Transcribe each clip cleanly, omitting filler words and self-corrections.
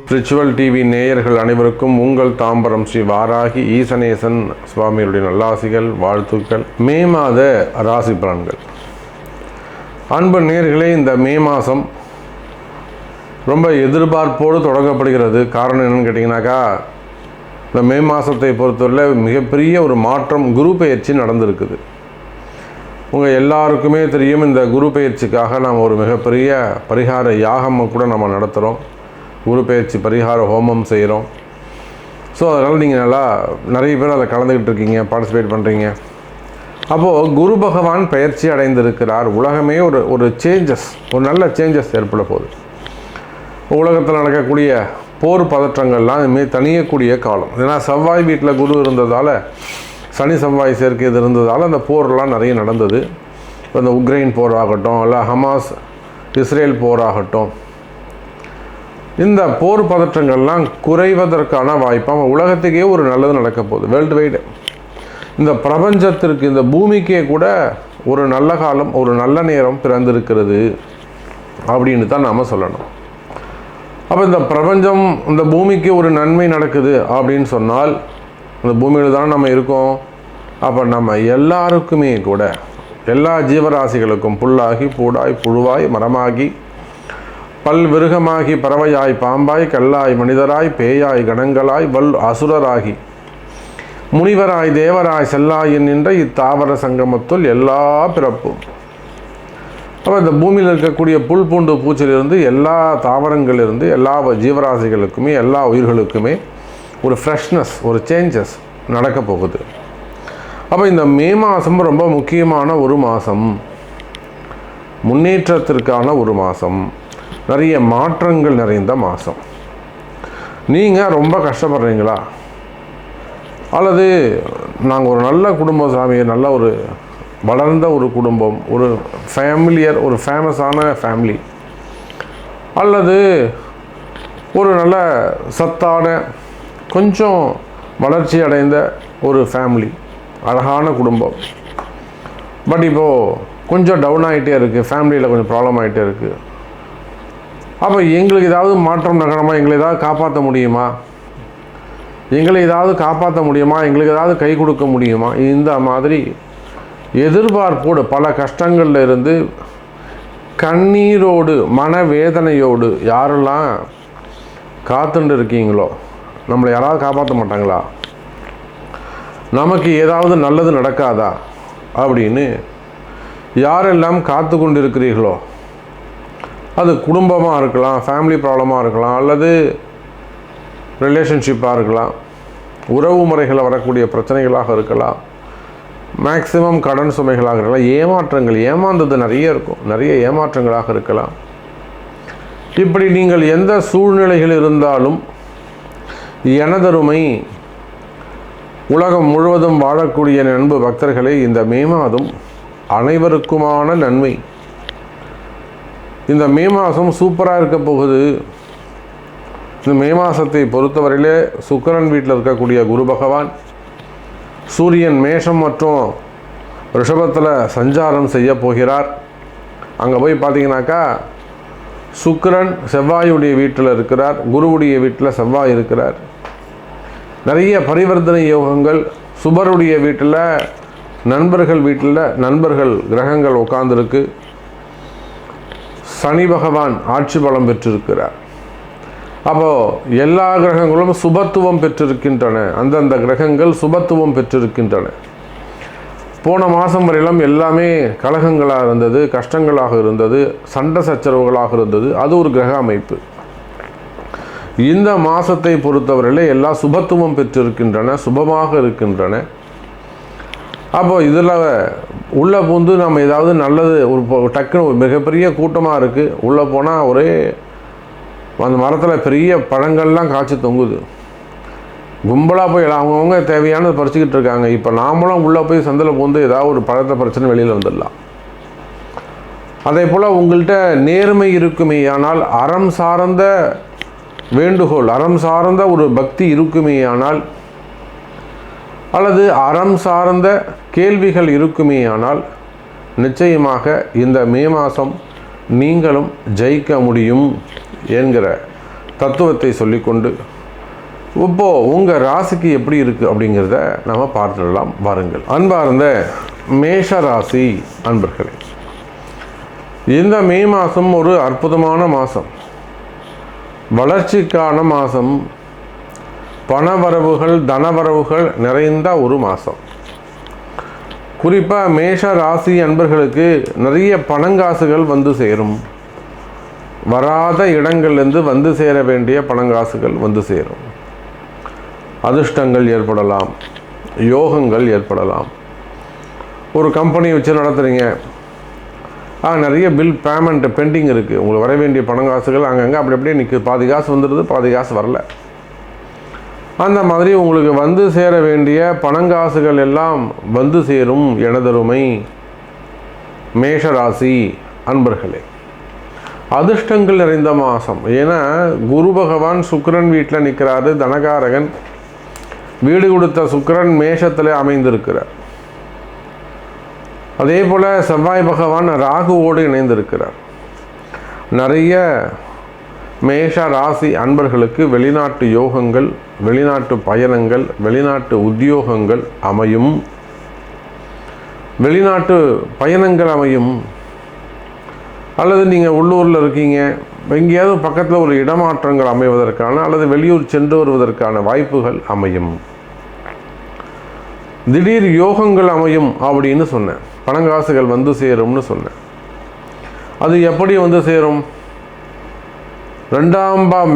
Spiritual TV நேயர்கள் அனைவருக்கும் உங்கள் தாம்பரம் ஸ்ரீ வாராகி ஈசனேசன் சுவாமியுடைய நல்லாசிகள், வாழ்த்துக்கள். மே மாத ராசி பலன்கள். அன்பு நேயர்களே, இந்த மே மாதம் ரொம்ப எதிர்பார்ப்போடு தொடங்கப்படுகிறது. காரணம் என்னன்னு கேட்டிங்கனாக்கா, இந்த மே மாதத்தை பொறுத்தவரையில் மிகப்பெரிய ஒரு மாற்றம், குரு பெயர்ச்சி நடந்திருக்குது. உங்கள் எல்லாருக்குமே தெரியும், இந்த குரு பெயர்ச்சிக்காக நாம் ஒரு மிகப்பெரிய பரிகார யாகம் கூட நம்ம நடத்துகிறோம். குரு பெயர்ச்சி பரிகார ஹோமம் செய்கிறோம். ஸோ அதனால் நீங்கள் நிறைய பேர் அதில் கலந்துக்கிட்டு இருக்கீங்க, பார்ட்டிசிபேட் பண்ணுறீங்க. அப்போது குரு பகவான் பெயர்ச்சி அடைந்திருக்கிறார். உலகமே ஒரு சேஞ்சஸ், ஒரு நல்ல சேஞ்சஸ் ஏற்பட போகுது. உலகத்தில் நடக்கக்கூடிய போர் பதற்றங்கள்லாம் இதுமாரி தணியக்கூடிய காலம். ஏன்னா செவ்வாய் வீட்டில் குரு இருந்ததால், சனி செவ்வாய் சேர்க்கை இது இருந்ததால் அந்த போர்லாம் நிறைய நடந்தது. இப்போ இந்த உக்ரைன் போர் ஆகட்டும், இல்லை ஹமாஸ் இஸ்ரேல் போராகட்டும், இந்த போர் பதற்றங்கள்லாம் குறைவதற்கான வாய்ப்பாக உலகத்துக்கே ஒரு நல்லது நடக்க போகுது. வேர்ல்டு வைடு, இந்த பிரபஞ்சத்திற்கு, இந்த பூமிக்கே கூட ஒரு நல்ல காலம், ஒரு நல்ல நேரம் பிறந்திருக்கிறது அப்படின்னு தான் நாம் சொல்லணும். அப்போ இந்த பிரபஞ்சம், இந்த பூமிக்கு ஒரு நன்மை நடக்குது அப்படின்னு சொன்னால், இந்த பூமியில் தான் நம்ம இருக்கோம். அப்போ நம்ம எல்லாருக்குமே கூட, எல்லா ஜீவராசிகளுக்கும், புல்லாகி பூடாய் புழுவாய் மரமாகி பல் விருகமாகி பறவையாய் பாம்பாய் கல்லாய் மனிதராய் பேயாய் கணங்களாய் வல் அசுரராகி முனிவராய் தேவராய் செல்லாயின் நின்ற இத்தாவர சங்கமத்துள் எல்லா பிறப்பும். அப்போ இந்த பூமியில் இருக்கக்கூடிய புல் பூண்டு பூச்சிலிருந்து, எல்லா தாவரங்களிலிருந்து, எல்லா ஜீவராசிகளுக்குமே, எல்லா உயிர்களுக்குமே ஒரு ஃப்ரெஷ்னஸ், ஒரு சேஞ்சஸ் நடக்க போகுது. அப்போ இந்த மே மாதம் ரொம்ப முக்கியமான ஒரு மாதம், முன்னேற்றத்திற்கான ஒரு மாதம், நிறைய மாற்றங்கள் நிறைந்த மாதம். நீங்கள் ரொம்ப கஷ்டப்படுறீங்களா, அல்லது நாங்கள் ஒரு நல்ல குடும்பம் சாமி, நல்ல ஒரு வளர்ந்த ஒரு குடும்பம், ஒரு ஃபேமிலியர், ஒரு ஃபேமஸான ஃபேமிலி, அல்லது ஒரு நல்ல சத்தான கொஞ்சம் வளர்ச்சி அடைந்த ஒரு ஃபேமிலி, அழகான குடும்பம், பட் இப்போது கொஞ்சம் டவுன் ஆகிட்டே இருக்குது, ஃபேமிலியில் கொஞ்சம் ப்ராப்ளம் ஆகிட்டே இருக்குது. அப்போ எங்களுக்கு ஏதாவது மாற்றம் நகரமா, எங்களை ஏதாவது காப்பாற்ற முடியுமா, எங்களை ஏதாவது காப்பாற்ற முடியுமா, எங்களுக்கு ஏதாவது கை கொடுக்க முடியுமா, இந்த மாதிரி எதிர்பார்ப்போடு பல கஷ்டங்களில் இருந்து கண்ணீரோடு மனவேதனையோடு யாரெல்லாம் காத்துட்டு இருக்கீங்களோ, நம்மளை யாராவது காப்பாற்ற மாட்டாங்களா, நமக்கு ஏதாவது நல்லது நடக்காதா அப்படின்னு யாரெல்லாம் காத்து கொண்டு இருக்கிறீர்களோ, அது குடும்பமாக இருக்கலாம், ஃபேமிலி ப்ராப்ளமாக இருக்கலாம், அல்லது ரிலேஷன்ஷிப்பாக இருக்கலாம், உறவு முறைகளில் வரக்கூடிய பிரச்சனைகளாக இருக்கலாம், மேக்சிமம் கடன் சுமைகளாக இருக்கலாம், ஏமாற்றங்கள், ஏமாந்தது நிறைய இருக்கும், நிறைய ஏமாற்றங்களாக இருக்கலாம். இப்படி நீங்கள் எந்த சூழ்நிலைகள் இருந்தாலும், எனதருமை உலகம் முழுவதும் வாழக்கூடிய அன்பு பக்தர்களே, இந்த மே மாதம் அனைவருக்குமான நன்மை. இந்த மே மாதம் சூப்பராக இருக்க போகுது. இந்த மே மாதத்தை பொறுத்தவரையிலே சுக்கிரன் வீட்டில் இருக்கக்கூடிய குரு பகவான், சூரியன் மேஷம் மற்றும் ரிஷபத்தில் சஞ்சாரம் செய்ய போகிறார். அங்கே போய் பார்த்தீங்கன்னாக்கா சுக்கிரன் செவ்வாயுடைய வீட்டில் இருக்கிறார், குருவுடைய வீட்டில் செவ்வாய் இருக்கிறார். நிறைய பரிவர்த்தனை யோகங்கள், சுபருடைய வீட்டில், நண்பர்கள் வீட்டில் நண்பர்கள் கிரகங்கள் உட்கார்ந்துருக்கு. சனி பகவான் ஆட்சி பலம் பெற்றிருக்கிறார். அப்போது எல்லா கிரகங்களும் சுபத்துவம் பெற்றிருக்கின்றன, அந்தந்த கிரகங்கள் சுபத்துவம் பெற்றிருக்கின்றன. போன மாதம் வரையிலும் எல்லாமே கலகங்களாக இருந்தது, கஷ்டங்களாக இருந்தது, சண்டை சச்சரவுகளாக இருந்தது. அது ஒரு கிரக அமைப்பு. இந்த மாதத்தை பொறுத்தவரையில் எல்லாம் சுபத்துவம் பெற்றிருக்கின்றன, சுபமாக இருக்கின்றன. அப்போ இதில் உள்ளே பூந்து நம்ம ஏதாவது நல்லது, ஒரு டக்குன்னு ஒரு மிகப்பெரிய கூட்டமாக இருக்குது, உள்ளே போனால் ஒரே அந்த மரத்தில் பெரிய பழங்கள்லாம் காய்ச்சி தொங்குது, கும்பலாக போய் அவங்கவுங்க தேவையானது பறிச்சுக்கிட்டு இருக்காங்க. இப்போ நாமளும் உள்ளே போய் சந்தில் பூந்து ஏதாவது ஒரு பழத்தை பிரச்சனை வெளியில் வந்துடலாம். அதே போல் உங்கள்கிட்ட நேர்மை இருக்குமே, ஆனால் அறம் சார்ந்த வேண்டுகோள், அறம் சார்ந்த ஒரு பக்தி இருக்குமே, ஆனால் அல்லது அறம் சார்ந்த கேள்விகள் இருக்குமே, ஆனால் நிச்சயமாக இந்த மே மாதம் நீங்களும் ஜெயிக்க முடியும் என்கிற தத்துவத்தை சொல்லிக்கொண்டு இப்போது உங்கள் ராசிக்கு எப்படி இருக்குது அப்படிங்கிறத நம்ம பார்த்துடலாம் வாருங்கள். அன்பார்ந்த மேஷ ராசி அன்பர்களே, இந்த மே மாதம் ஒரு அற்புதமான மாதம், வளர்ச்சிக்கான மாதம், பணவரவுகள் தனவரவுகள் நிறைந்த ஒரு மாதம். குறிப்பாக மேஷ ராசி அன்பர்களுக்கு நிறைய பணங்காசுகள் வந்து சேரும். வராத இடங்கள்லேருந்து வந்து சேர வேண்டிய பணங்காசுகள் வந்து சேரும். அதிர்ஷ்டங்கள் ஏற்படலாம், யோகங்கள் ஏற்படலாம். ஒரு கம்பெனி வச்சு நடத்துகிறீங்க, நிறைய பில் பேமெண்ட் பெண்டிங் இருக்குது, உங்களுக்கு வர வேண்டிய பணங்காசுகள் அங்கங்கே அப்படி அப்படியே நிற்குது. பாதி காசு வந்துடுது, பாதி காசு வரல. அந்த மாதிரி உங்களுக்கு வந்து சேர வேண்டிய பணங்காசுகள் எல்லாம் வந்து சேரும் எனதருமை மேஷராசி அன்பர்களே. அதிர்ஷ்டங்கள் நிறைந்த மாதம். ஏன்னா குரு பகவான் சுக்கிரன் வீட்டில் நிற்கிறாரு, தனகாரகன். வீடு கொடுத்த சுக்கிரன் மேஷத்தில் அமைந்திருக்கிறார். அதே போல் செவ்வாய் பகவான் ராகுவோடு இணைந்திருக்கிறார். நிறைய மேஷ ராசி அன்பர்களுக்கு வெளிநாட்டு யோகங்கள், வெளிநாட்டு பயணங்கள், வெளிநாட்டு உத்தியோகங்கள் அமையும். வெளிநாட்டு பயணங்கள் அமையும். அல்லது நீங்கள் உள்ளூரில் இருக்கீங்க, எங்கேயாவது பக்கத்தில் ஒரு இடமாற்றங்கள் அமைவதற்கான அல்லது வெளியூர் சென்று வருவதற்கான வாய்ப்புகள் அமையும். திடீர் யோகங்கள் அமையும் அப்படின்னு சொன்னேன். பணங்காசுகள் வந்து சேரும்னு சொன்னேன். அது எப்படி வந்து சேரும்?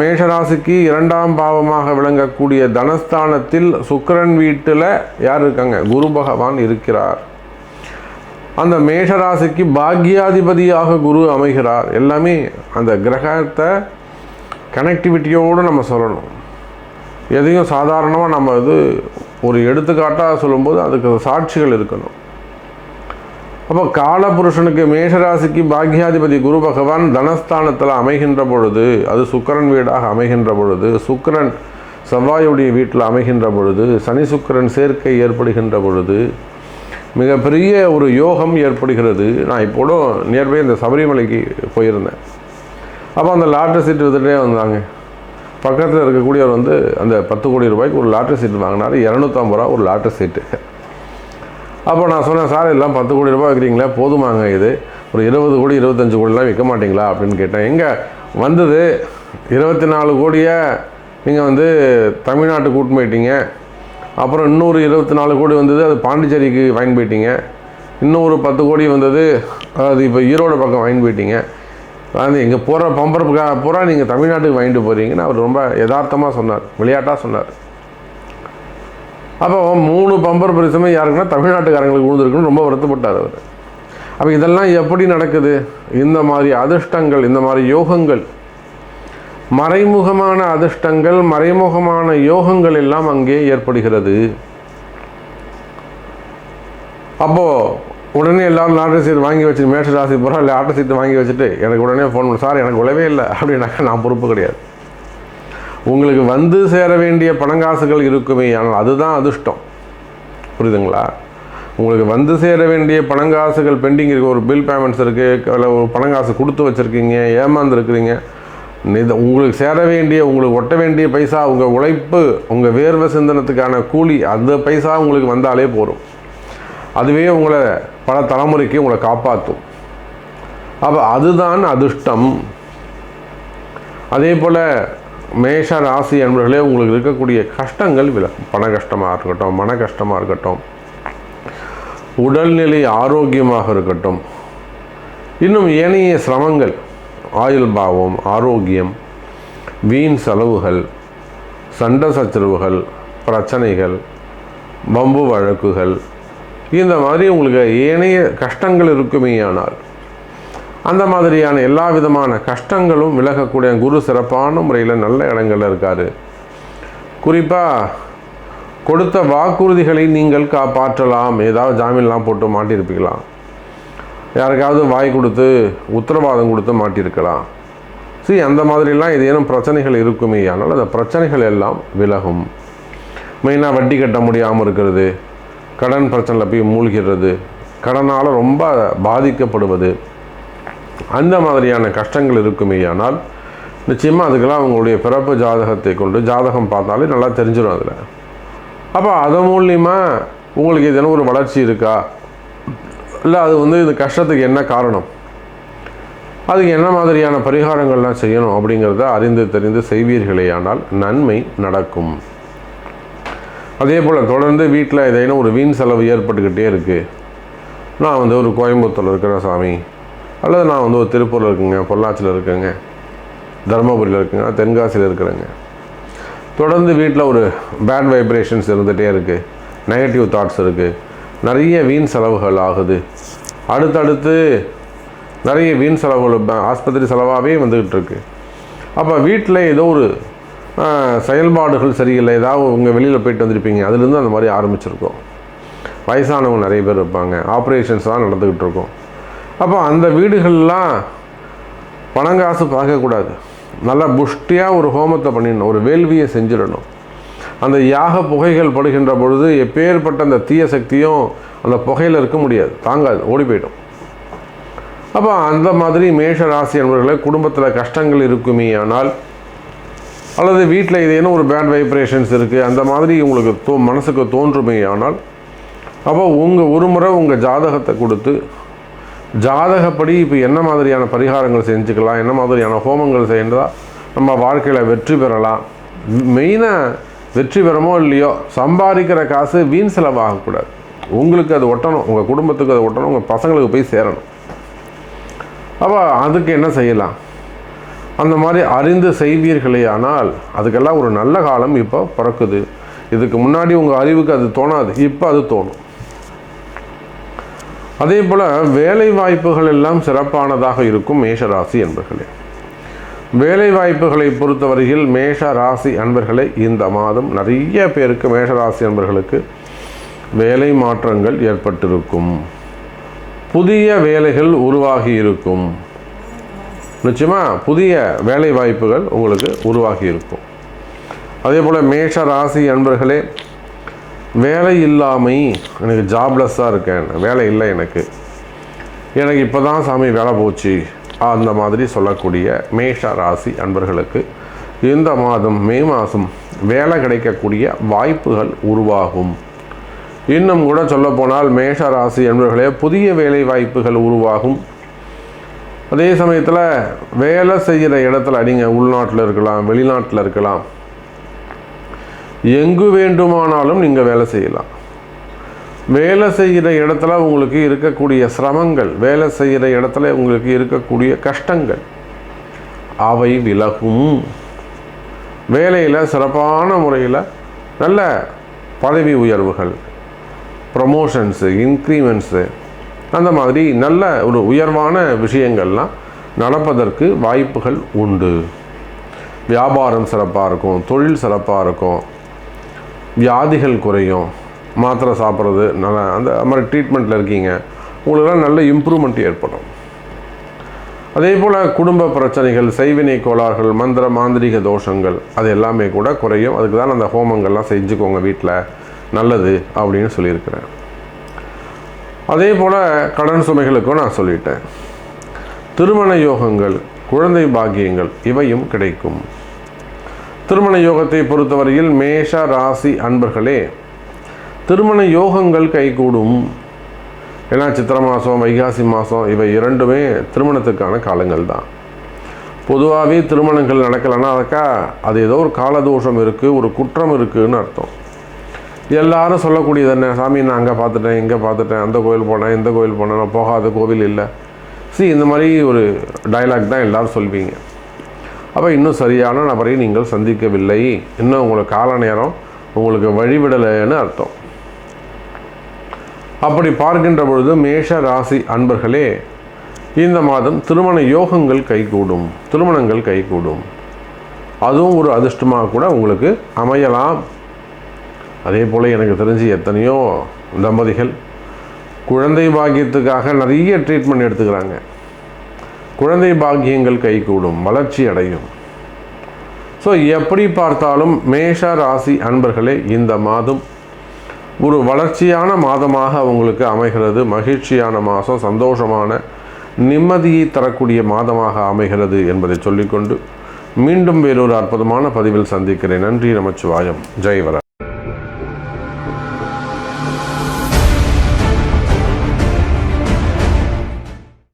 மேஷராசிக்கு 2ஆம் பாவமாக விளங்கக்கூடிய தனஸ்தானத்தில் சுக்கிரன் வீட்டில் யார் இருக்காங்க? குரு பகவான் இருக்கிறார். அந்த மேஷராசிக்கு பாக்யாதிபதியாக குரு அமைகிறார். எல்லாமே அந்த கிரகத்தை கனெக்டிவிட்டியோடு நம்ம சொல்லணும். எதையும் சாதாரணமாக நம்ம ஒரு எடுத்துக்காட்டாக சொல்லும்போது அதுக்கு சாட்சிகள் இருக்கணும். அப்போ காலபுருஷனுக்கு மேஷராசிக்கு பாக்யாதிபதி குரு பகவான் தனஸ்தானத்தில் அமைகின்ற பொழுது, அது சுக்கிரன் வீடாக அமைகின்ற பொழுது, சுக்கிரன் செவ்வாயுடைய வீட்டில் அமைகின்ற பொழுது, சனி சுக்கிரன் சேர்க்கை ஏற்படுகின்ற பொழுது மிகப்பெரிய ஒரு யோகம் ஏற்படுகிறது. நான் இப்போதும் நியர்பை இந்த சபரிமலைக்கு போயிருந்தேன். அப்போ அந்த லாட்ரி சீட்டு வித்துட்டே வந்தாங்க. பக்கத்தில் இருக்கக்கூடியவர் அந்த 10 கோடி ரூபாய்க்கு ஒரு லாட்ரி சீட்டு வாங்கினார். 250 ரூபா ஒரு லாட்ரி சீட்டு. அப்போ நான் சொன்னேன், சார் இதெல்லாம் 10 கோடி ரூபாய் வைக்கிறீங்களா, போதுமாங்க, இது ஒரு 20 கோடி 25 கோடிலாம் விற்க மாட்டிங்களா அப்படின்னு கேட்டேன். எங்கே வந்தது 24 கோடியை நீங்கள் தமிழ்நாட்டுக்கு கூட்டு போயிட்டீங்க. அப்புறம் இன்னொரு 24 கோடி வந்தது, அது பாண்டிச்சேரிக்கு வாங்கி போயிட்டீங்க. இன்னொரு 10 கோடி வந்தது, அது இப்போ ஈரோடு பக்கம் வாங்கி போயிட்டீங்க. எங்கள் போகிற பம்பர் பூரா நீங்கள் தமிழ்நாட்டுக்கு வாங்கிட்டு போகிறீங்கன்னு அவர் ரொம்ப யதார்த்தமாக சொன்னார், விளையாட்டாக சொன்னார். அப்போ 3 பம்பர் பரிசுமே யாருக்குன்னா தமிழ்நாட்டுக்காரங்களுக்கு விழுந்துருக்குன்னு ரொம்ப வருத்தப்பட்டார் அவர். அப்போ இதெல்லாம் எப்படி நடக்குது? இந்த மாதிரி அதிர்ஷ்டங்கள், இந்த மாதிரி யோகங்கள், மறைமுகமான அதிர்ஷ்டங்கள், மறைமுகமான யோகங்கள் எல்லாம் அங்கே ஏற்படுகிறது. அப்போது உடனே எல்லாரும் லாட்ரி சீட் வாங்கி வச்சு மேஷ ராசி பூரா லாட்ரி சீட்டு வாங்கி வச்சுட்டு எனக்கு உடனே ஃபோன் பண்ணி, சார் எனக்கு உழவே இல்லை அப்படின்னாக்கா நான் பொறுப்பு கிடையாது. உங்களுக்கு வந்து சேர வேண்டிய பணங்காசுகள் இருக்குமே, ஆனால் அதுதான் அதிர்ஷ்டம். புரியுதுங்களா? உங்களுக்கு வந்து சேர வேண்டிய பணங்காசுகள் பெண்டிங் இருக்குது, ஒரு பில் பேமெண்ட்ஸ் இருக்குது, இல்லை ஒரு பணங்காசு கொடுத்து வச்சுருக்கீங்க, ஏமாந்துருக்குறீங்க. உங்களுக்கு சேர வேண்டிய, உங்களுக்கு ஒட்ட வேண்டிய பைசா, உங்கள் உழைப்பு, உங்கள் வேர்வை சிந்தனத்துக்கான கூலி, அந்த பைசா உங்களுக்கு வந்தாலே போதும். அதுவே உங்களை பல தலைமுறைக்கு உங்களை காப்பாற்றும். அப்போ அதுதான் அதிர்ஷ்டம். அதே போல் மேஷ ராசி என்பவர்களே, உங்களுக்கு இருக்கக்கூடிய கஷ்டங்கள் விலகும். பண கஷ்டமாக இருக்கட்டும், மன கஷ்டமாக இருக்கட்டும், உடல்நிலை ஆரோக்கியமாக இருக்கட்டும், இன்னும் ஏனைய சிரமங்கள், ஆயுள் பாவம், ஆரோக்கியம், வீண் செலவுகள், சண்டை சச்சரவுகள், பிரச்சனைகள், வம்பு வழக்குகள், இந்த மாதிரி உங்களுக்கு ஏனைய கஷ்டங்கள் இருக்குமேயானால் அந்த மாதிரியான எல்லா விதமான கஷ்டங்களும் விலகக்கூடிய குரு சிறப்பான முறையில் நல்ல இடங்களில் இருக்கார். குறிப்பாக கொடுத்த வாக்குறுதிகளை நீங்கள் காப்பாற்றலாம். ஏதாவது ஜாமீன்லாம் போட்டு மாட்டியிருப்பீங்களா, யாருக்காவது வாய் கொடுத்து உத்தரவாதம் கொடுத்து மாட்டியிருக்கலாம். அந்த மாதிரிலாம் ஏதேனும் பிரச்சனைகள் இருக்குமே, ஆனால் அந்த பிரச்சனைகள் எல்லாம் விலகும். மெயினாக வட்டி கட்ட முடியாமல் இருக்கிறது, கடன் பிரச்சனையில் போய் மூழ்கிறது, கடனால் ரொம்ப பாதிக்கப்படுவது, அந்த மாதிரியான கஷ்டங்கள் இருக்குமே. ஆனால் நிச்சயமாக அதுக்கெல்லாம் அவங்களுடைய பிறப்பு ஜாதகத்தை கொண்டு ஜாதகம் பார்த்தாலே நல்லா தெரிஞ்சிடும் அதில். அப்போ அதன் மூலியமாக உங்களுக்கு எதனா ஒரு வளர்ச்சி இருக்கா, இல்லை அது இந்த கஷ்டத்துக்கு என்ன காரணம், அதுக்கு என்ன மாதிரியான பரிகாரங்கள்லாம் செய்யணும் அப்படிங்கிறத அறிந்து தெரிந்து செய்வீர்களேயானால் நன்மை நடக்கும். அதே போல் தொடர்ந்து வீட்டில் ஏதேனும் ஒரு வீண் செலவு ஏற்பட்டுக்கிட்டே இருக்குது. நான் ஒரு கோயம்புத்தூரில் இருக்கிற சாமி, அல்லது நான் ஒரு திருப்பூரில் இருக்குங்க, பொள்ளாச்சியில் இருக்குங்க, தர்மபுரியில் இருக்குங்க, தென்காசியில் இருக்கிறேங்க. தொடர்ந்து வீட்டில் ஒரு பேட் வைப்ரேஷன்ஸ் இருந்துகிட்டே இருக்குது, நெகட்டிவ் தாட்ஸ் இருக்குது, நிறைய வீண் செலவுகள் ஆகுது, அடுத்தடுத்து நிறைய வீண் செலவுகள் ஆஸ்பத்திரி செலவாகவே வந்துக்கிட்டு இருக்கு. அப்போ வீட்டில் ஏதோ ஒரு செயல்பாடுகள் சரியில்லை, ஏதாவது உங்கள் வெளியில் போயிட்டு வந்திருப்பீங்க, அதுலேருந்து அந்த மாதிரி ஆரம்பிச்சிருக்கோம். வயசானவங்க நிறைய பேர் இருப்பாங்க, ஆப்ரேஷன்ஸ்லாம் நடந்துக்கிட்டு இருக்கோம். அப்போ அந்த வீடுகள்லாம் பணங்காசு பார்க்கக்கூடாது, நல்லா புஷ்டியாக ஒரு ஹோமத்தை பண்ணிடணும், ஒரு வேள்வியை செஞ்சிடணும். அந்த யாக புகைகள் படுகின்ற பொழுது எப்பேற்பட்ட அந்த தீய சக்தியும் அந்த புகையில் இருக்க முடியாது, தாங்காது, ஓடி போய்டும். அப்போ அந்த மாதிரி மேஷ ராசி என்பவர்களை குடும்பத்தில் கஷ்டங்கள் இருக்குமே ஆனால், அல்லது வீட்டில் ஏதேனும் ஒரு பேட் வைப்ரேஷன்ஸ் இருக்குது, அந்த மாதிரி உங்களுக்கு மனசுக்கு தோன்றுமே ஆனால், அப்போ ஒரு முறை உங்கள் ஜாதகத்தை கொடுத்து ஜாதகப்படி இப்போ என்ன மாதிரியான பரிகாரங்கள் செஞ்சுக்கலாம், என்ன மாதிரியான ஹோமங்கள் செய்யறதா நம்ம வாழ்க்கையில் வெற்றி பெறலாம். மெயினாக வெற்றி பெறமோ இல்லையோ சம்பாதிக்கிற காசு வீண் செலவாகக்கூடாது. உங்களுக்கு அது ஒட்டணும், உங்கள் குடும்பத்துக்கு அது ஒட்டணும், உங்கள் பசங்களுக்கு போய் சேரணும். அப்போ அதுக்கு என்ன செய்யலாம், அந்த மாதிரி அறிந்து செய்வீர்களே ஆனால் அதுக்கெல்லாம் ஒரு நல்ல காலம் இப்போ பிறக்குது. இதுக்கு முன்னாடி உங்கள் அறிவுக்கு அது தோணாது, இப்போ அது தோணும். அதே போல் வேலை வாய்ப்புகள் எல்லாம் சிறப்பானதாக இருக்கும் மேஷராசி என்பர்களே. வேலை வாய்ப்புகளை பொறுத்தவரையில் மேஷ ராசி அன்பர்களே இந்த மாதம் நிறைய பேருக்கு மேஷராசி அன்பர்களுக்கு வேலை மாற்றங்கள் ஏற்பட்டிருக்கும், புதிய வேலைகள் உருவாகி இருக்கும். நிச்சயமாக புதிய வேலை வாய்ப்புகள் உங்களுக்கு உருவாகி இருக்கும். அதே போல் மேஷ ராசி அன்பர்களே, வேலை இல்லாமை, எனக்கு ஜாப்லெஸ்ஸாக இருக்கேன், வேலை இல்லை எனக்கு இப்போ தான் சாமி வேலை போச்சு, அந்த மாதிரி சொல்லக்கூடிய மேஷ ராசி அன்பர்களுக்கு இந்த மாதம் மே மாதம் வேலை கிடைக்கக்கூடிய வாய்ப்புகள் உருவாகும். இன்னும் கூட சொல்லப்போனால் மேஷ ராசி அன்பர்களே புதிய வேலை வாய்ப்புகள் உருவாகும். அதே சமயத்தில் வேலை செய்கிற இடத்துல நீங்கள் உள்நாட்டில் இருக்கலாம், வெளிநாட்டில் இருக்கலாம், எங்கு வேண்டுமானாலும் நீங்கள் வேலை செய்யலாம். வேலை செய்கிற இடத்துல உங்களுக்கு இருக்கக்கூடிய சிரமங்கள், வேலை செய்கிற இடத்துல உங்களுக்கு இருக்கக்கூடிய கஷ்டங்கள் அவை விலகும். வேலையில் சிறப்பான முறையில் நல்ல பதவி உயர்வுகள், ப்ரமோஷன்ஸு, இன்க்ரிமெண்ட்ஸு, அந்த மாதிரி நல்ல ஒரு உயர்வான விஷயங்கள்லாம் நடப்பதற்கு வாய்ப்புகள் உண்டு. வியாபாரம் சிறப்பாக இருக்கும், தொழில் சிறப்பாக இருக்கும், வியாதிகள் குறையும், மாத்திரை சாப்பிட்றது நல்லா அந்த மாதிரி ட்ரீட்மெண்ட்டில் இருக்கீங்க, உங்களுக்கெல்லாம் நல்ல இம்ப்ரூவ்மெண்ட் ஏற்படும். அதே போல் குடும்ப பிரச்சனைகள், செய்வினை கோளாறுகள், மந்திர மாந்திரிக தோஷங்கள் அது எல்லாமே கூட குறையும். அதுக்கு தான் அந்த ஹோமங்கள்லாம் செஞ்சுக்கோங்க வீட்டில், நல்லது அப்படின்னு சொல்லியிருக்கிறேன். அதே போல் கடன் சுமைகளுக்கும் நான் சொல்லிட்டேன். திருமண யோகங்கள், குழந்தை பாக்கியங்கள் இவையும் கிடைக்கும். திருமண யோகத்தை பொறுத்தவரையில் மேஷ ராசி அன்பர்களே திருமண யோகங்கள் கைகூடும். ஏன்னா சித்திரை மாதம், வைகாசி மாதம் இவை இரண்டுமே திருமணத்துக்கான காலங்கள் தான். பொதுவாகவே திருமணங்கள் நடக்கலைன்னா அது ஏதோ ஒரு காலதோஷம் இருக்குது, ஒரு குற்றம் இருக்குதுன்னு அர்த்தம். எல்லாரும் சொல்லக்கூடியது என்ன, சாமி நான் அங்கே பார்த்துட்டேன், இங்கே பார்த்துட்டேன், அந்த கோயில் போனேன், இந்த கோயில் போனேன், நான் போகாத கோவில் இல்லை. இந்த மாதிரி ஒரு டைலாக் தான் எல்லோரும் சொல்வீங்க. அப்போ இன்னும் சரியான நபரை நீங்கள் சந்திக்கவில்லை, இன்னும் உங்களுக்கு கால நேரம் உங்களுக்கு வழிவிடலைன்னு அர்த்தம். அப்படி பார்க்கின்ற பொழுது மேஷ ராசி அன்பர்களே இந்த மாதம் திருமண யோகங்கள் கைகூடும், திருமணங்கள் கைகூடும். அதுவும் ஒரு அதிர்ஷ்டமாக கூட உங்களுக்கு அமையலாம். அதே போல் எனக்கு தெரிஞ்சு எத்தனையோ தம்பதிகள் குழந்தை பாக்கியத்துக்காக நிறைய ட்ரீட்மெண்ட் எடுத்துக்கிறாங்க. குழந்தை பாக்கியங்கள் கைகூடும், வளர்ச்சி அடையும். எப்படி பார்த்தாலும் மேஷ ராசி அன்பர்களே இந்த மாதம் ஒரு வளர்ச்சியான மாதமாக உங்களுக்கு அமைகிறது. மகிழ்ச்சியான மாதம், சந்தோஷமான நிம்மதியை தரக்கூடிய மாதமாக அமைகிறது என்பதை சொல்லிக்கொண்டு மீண்டும் வேறொரு அற்புதமான பதிவில் சந்திக்கிறேன். நன்றி. நமச்சிவாயம். ஜெய் வர.